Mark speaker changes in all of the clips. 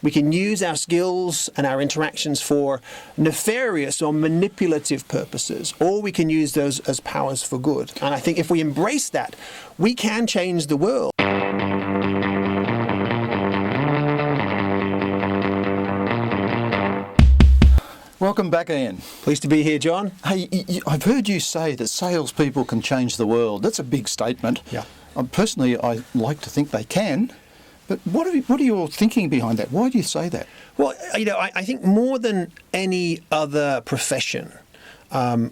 Speaker 1: We can use our skills and our interactions for nefarious or manipulative purposes, or we can use those as powers for good. And I think if we embrace that, we can change the world.
Speaker 2: Welcome back, Ian.
Speaker 1: Pleased to be here, John.
Speaker 2: Hey, I've heard you say that salespeople can change the world. That's a big statement.
Speaker 1: Yeah.
Speaker 2: Personally, I like to think they can. But what are your thinking behind that? Why do you say that?
Speaker 1: Well, I think more than any other profession,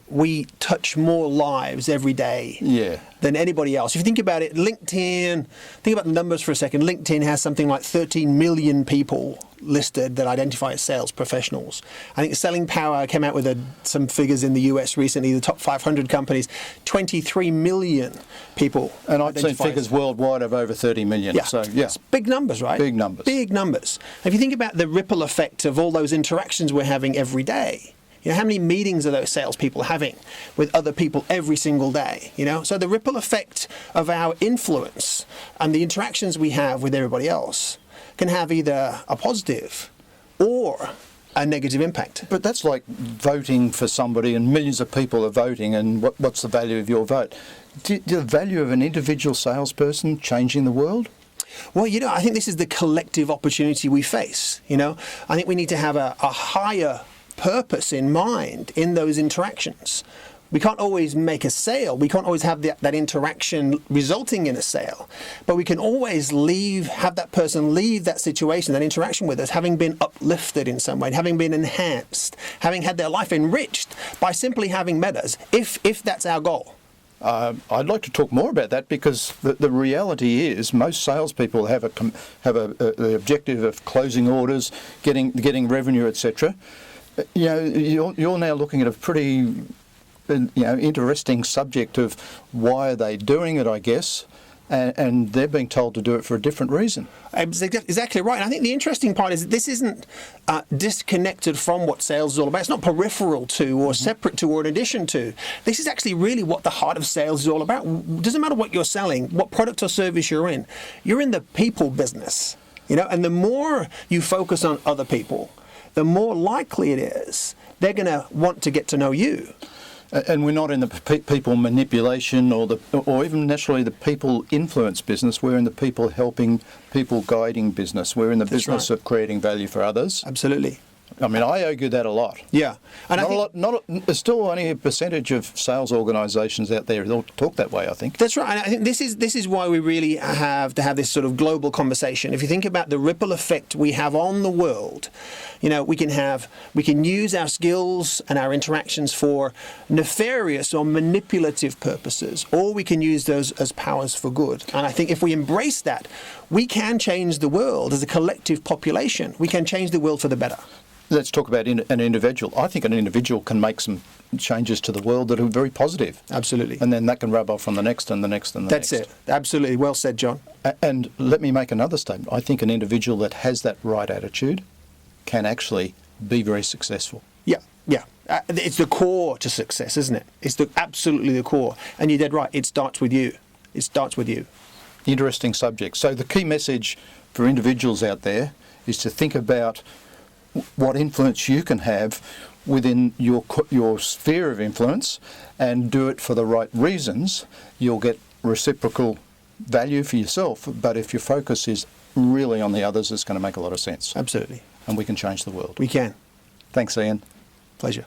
Speaker 1: we touch more lives every day than anybody else. If you think about it, LinkedIn, think about the numbers for a second. LinkedIn has something like 13 million people listed that identify as sales professionals. I think Selling Power came out with some figures in the US recently, the top 500 companies, 23 million people.
Speaker 2: And I've seen figures worldwide of over 30 million.
Speaker 1: Yeah.
Speaker 2: So, yeah.
Speaker 1: It's big numbers, right?
Speaker 2: Big numbers.
Speaker 1: Big numbers. If you think about the ripple effect of all those interactions we're having every day, how many meetings are those salespeople having with other people every single day? So the ripple effect of our influence and the interactions we have with everybody else can have either a positive or a negative impact.
Speaker 2: But that's like voting for somebody and millions of people are voting, and what's the value of your vote? Do the value of an individual salesperson changing the world?
Speaker 1: Well, I think this is the collective opportunity we face. I think we need to have a higher purpose in mind in those interactions. We can't always make a sale. We can't always have that interaction resulting in a sale. But we can always have that person leave that situation, that interaction with us, having been uplifted in some way, having been enhanced, having had their life enriched by simply having met us, if that's our goal.
Speaker 2: I'd like to talk more about that, because the reality is most salespeople have the objective of closing orders, getting revenue, etc. You're now looking at a pretty interesting subject of why are they doing it, I guess, and they're being told to do it for a different reason.
Speaker 1: Exactly right. And I think the interesting part is that this isn't disconnected from what sales is all about. It's not peripheral to or separate to or in addition to. This is actually really what the heart of sales is all about. It doesn't matter what you're selling, what product or service you're in the people business. And the more you focus on other people, the more likely it is they're going to want to get to know you.
Speaker 2: And we're not in the people manipulation or even naturally the people influence business. We're in the people helping, people guiding business. We're in the business of creating value for others.
Speaker 1: Absolutely.
Speaker 2: I mean, I argue that a lot.
Speaker 1: Yeah, and
Speaker 2: there's still only a percentage of sales organisations out there that talk that way, I think.
Speaker 1: That's right, and I think this is why we really have to have this sort of global conversation. If you think about the ripple effect we have on the world, we can use our skills and our interactions for nefarious or manipulative purposes, or we can use those as powers for good. And I think if we embrace that, we can change the world as a collective population. We can change the world for the better.
Speaker 2: Let's talk about an individual. I think an individual can make some changes to the world that are very positive.
Speaker 1: Absolutely.
Speaker 2: And then that can rub off on the next and the next and the next.
Speaker 1: That's it. Absolutely. Well said, John.
Speaker 2: And let me make another statement. I think an individual that has that right attitude can actually be very successful.
Speaker 1: Yeah. It's the core to success, isn't it? It's absolutely the core. And you're dead right. It starts with you. It starts with you.
Speaker 2: Interesting subject. So the key message for individuals out there is to think about what influence you can have within your sphere of influence and do it for the right reasons. You'll get reciprocal value for yourself, but if your focus is really on the others, it's going to make a lot of sense.
Speaker 1: Absolutely.
Speaker 2: And we can change the world.
Speaker 1: We can.
Speaker 2: Thanks, Ian.
Speaker 1: Pleasure.